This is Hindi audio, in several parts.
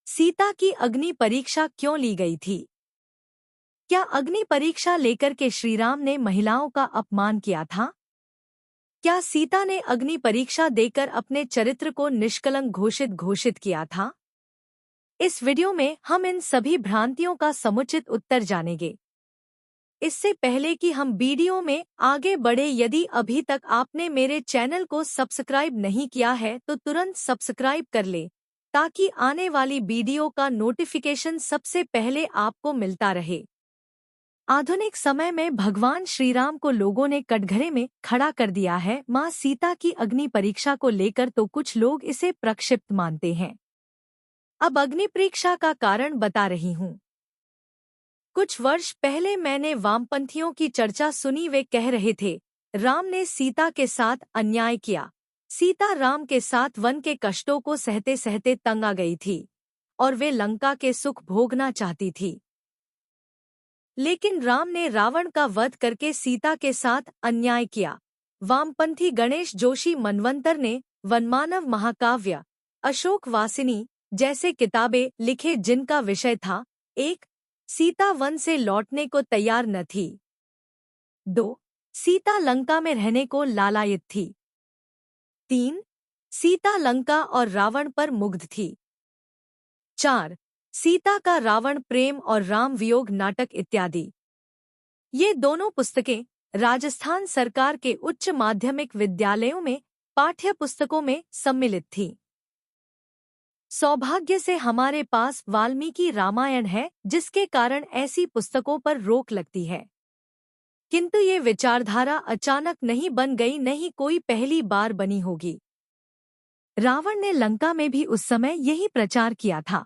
सीता की अग्नि परीक्षा क्यों ली गई थी? क्या अग्नि परीक्षा लेकर के श्रीराम ने महिलाओं का अपमान किया था? क्या सीता ने अग्नि परीक्षा देकर अपने चरित्र को निष्कलंक घोषित किया था? इस वीडियो में हम इन सभी भ्रांतियों का समुचित उत्तर जानेंगे। इससे पहले कि हम वीडियो में आगे बढ़े, यदि अभी तक आपने मेरे चैनल को सब्सक्राइब नहीं किया है तो तुरंत सब्सक्राइब कर ले, ताकि आने वाली वीडियो का नोटिफिकेशन सबसे पहले आपको मिलता रहे। आधुनिक समय में भगवान श्रीराम को लोगों ने कटघरे में खड़ा कर दिया है। मां सीता की अग्नि परीक्षा को लेकर तो कुछ लोग इसे प्रक्षिप्त मानते हैं। अब अग्नि परीक्षा का कारण बता रही हूँ। कुछ वर्ष पहले मैंने वामपंथियों की चर्चा सुनी। वे कह रहे थे, राम ने सीता के साथ अन्याय किया। सीता राम के साथ वन के कष्टों को सहते सहते तंग आ गई थी और वे लंका के सुख भोगना चाहती थी। लेकिन राम ने रावण का वध करके सीता के साथ अन्याय किया। वामपंथी गणेश जोशी मनवंतर ने वनमानव महाकाव्य, अशोक वासिनी जैसे किताबें लिखे, जिनका विषय था 1. सीता वन से लौटने को तैयार न थी। 2. सीता लंका में रहने को लालायित थी। 3. सीता लंका और रावण पर मुग्ध थी। 4. सीता का रावण प्रेम और राम वियोग नाटक इत्यादि। ये दोनों पुस्तकें राजस्थान सरकार के उच्च माध्यमिक विद्यालयों में पाठ्य पुस्तकों में सम्मिलित थीं। सौभाग्य से हमारे पास वाल्मीकि रामायण है, जिसके कारण ऐसी पुस्तकों पर रोक लगती है। किंतु ये विचारधारा अचानक नहीं बन गई, नहीं कोई पहली बार बनी होगी। रावण ने लंका में भी उस समय यही प्रचार किया था।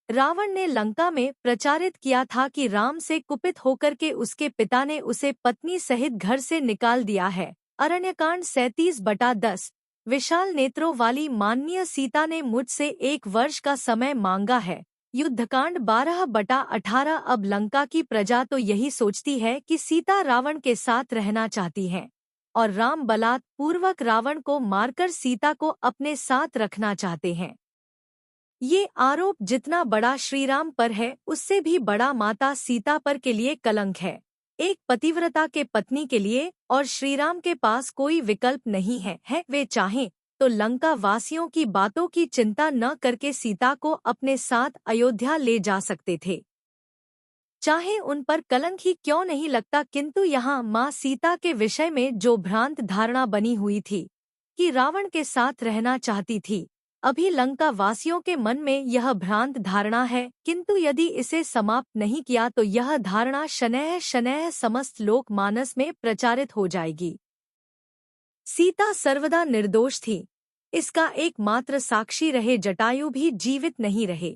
रावण ने लंका में प्रचारित किया था कि राम से कुपित होकर के उसके पिता ने उसे पत्नी सहित घर से निकाल दिया है। अरण्यकांड 37/10। विशाल नेत्रों वाली माननीय सीता ने मुझसे 1 वर्ष का समय मांगा है। युद्धकांड 12/18। अब लंका की प्रजा तो यही सोचती है कि सीता रावण के साथ रहना चाहती है और राम बलात् पूर्वक रावण को मारकर सीता को अपने साथ रखना चाहते हैं। ये आरोप जितना बड़ा श्रीराम पर है, उससे भी बड़ा माता सीता पर के लिए कलंक है। एक पतिव्रता के पत्नी के लिए और श्रीराम के पास कोई विकल्प नहीं है। वे चाहें तो लंका वासियों की बातों की चिंता न करके सीता को अपने साथ अयोध्या ले जा सकते थे, चाहे उन पर कलंक ही क्यों नहीं लगता। किंतु यहाँ माँ सीता के विषय में जो भ्रांत धारणा बनी हुई थी कि रावण के साथ रहना चाहती थी, अभी लंका वासियों के मन में यह भ्रांत धारणा है। किंतु यदि इसे समाप्त नहीं किया तो यह धारणा शनैः शनैः समस्त लोकमानस में प्रचारित हो जाएगी। सीता सर्वदा निर्दोष थी, इसका एकमात्र साक्षी रहे जटायु भी जीवित नहीं रहे।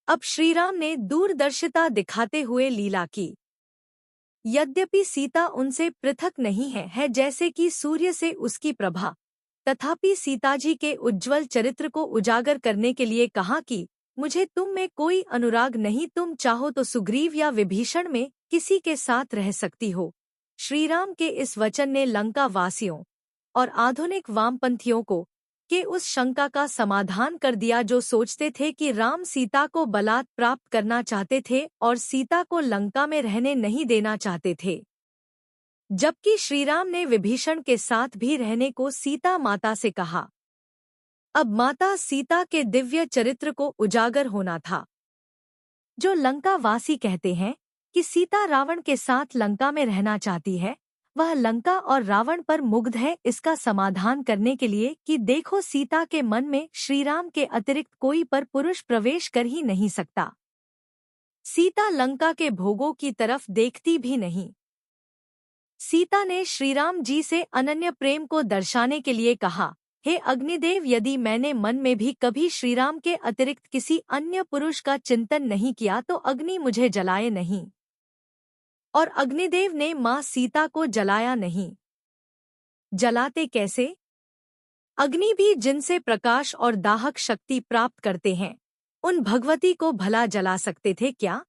अब श्रीराम ने दूरदर्शिता दिखाते हुए लीला की। यद्यपि सीता उनसे पृथक नहीं है जैसे कि सूर्य से उसकी प्रभा, तथापि सीताजी के उज्ज्वल चरित्र को उजागर करने के लिए कहा कि मुझे तुम में कोई अनुराग नहीं, तुम चाहो तो सुग्रीव या विभीषण में किसी के साथ रह सकती हो। श्रीराम के इस वचन ने लंका वासियों और आधुनिक वामपंथियों को के उस शंका का समाधान कर दिया जो सोचते थे कि राम सीता को बलात् प्राप्त करना चाहते थे और सीता को लंका में रहने नहीं देना चाहते थे, जबकि श्रीराम ने विभीषण के साथ भी रहने को सीता माता से कहा। अब माता सीता के दिव्य चरित्र को उजागर होना था। जो लंका वासी कहते हैं कि सीता रावण के साथ लंका में रहना चाहती है, वह लंका और रावण पर मुग्ध है, इसका समाधान करने के लिए कि देखो सीता के मन में श्रीराम के अतिरिक्त कोई पर पुरुष प्रवेश कर ही नहीं सकता। सीता लंका के भोगों की तरफ देखती भी नहीं। सीता ने श्रीराम जी से अनन्य प्रेम को दर्शाने के लिए कहा, हे अग्निदेव, यदि मैंने मन में भी कभी श्रीराम के अतिरिक्त किसी अन्य पुरुष का चिंतन नहीं किया तो अग्नि मुझे जलाए नहीं। और अग्निदेव ने मां सीता को जलाया नहीं। जलाते कैसे? अग्नि भी जिनसे प्रकाश और दाहक शक्ति प्राप्त करते हैं, उन भगवती को भला जला सकते थे क्या?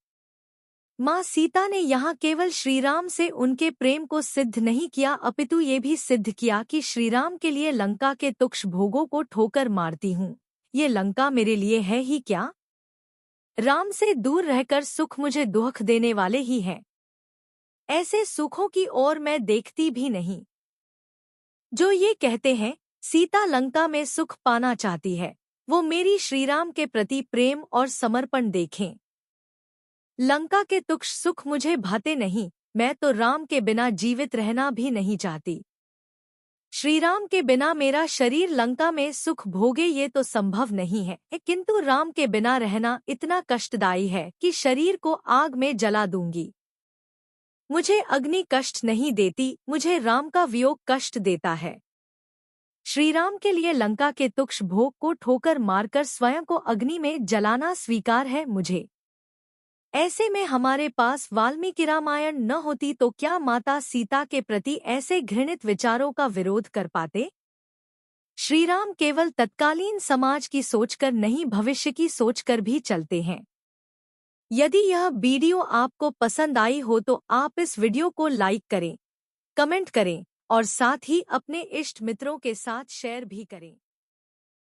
मां सीता ने यहाँ केवल श्रीराम से उनके प्रेम को सिद्ध नहीं किया, अपितु ये भी सिद्ध किया कि श्रीराम के लिए लंका के तुक्ष भोगों को ठोकर मारती हूँ। ये लंका मेरे लिए है ही क्या? राम से दूर रहकर सुख मुझे दुख देने वाले ही हैं। ऐसे सुखों की ओर मैं देखती भी नहीं। जो ये कहते हैं सीता लंका में सुख पाना चाहती है, वो मेरी श्रीराम के प्रति प्रेम और समर्पण देखें। लंका के तुच्छ सुख मुझे भाते नहीं, मैं तो राम के बिना जीवित रहना भी नहीं चाहती। श्रीराम के बिना मेरा शरीर लंका में सुख भोगे ये तो संभव नहीं है, किंतु राम के बिना रहना इतना कष्टदायी है कि शरीर को आग में जला दूंगी। मुझे अग्नि कष्ट नहीं देती, मुझे राम का वियोग कष्ट देता है। श्रीराम के लिए लंका के तुच्छ भोग को ठोकर मारकर स्वयं को अग्नि में जलाना स्वीकार है मुझे। ऐसे में हमारे पास वाल्मीकि रामायण न होती तो क्या माता सीता के प्रति ऐसे घृणित विचारों का विरोध कर पाते? श्रीराम केवल तत्कालीन समाज की सोचकर नहीं, भविष्य की सोचकर भी चलते हैं। यदि यह वीडियो आपको पसंद आई हो तो आप इस वीडियो को लाइक करें, कमेंट करें और साथ ही अपने इष्ट मित्रों के साथ शेयर भी करें।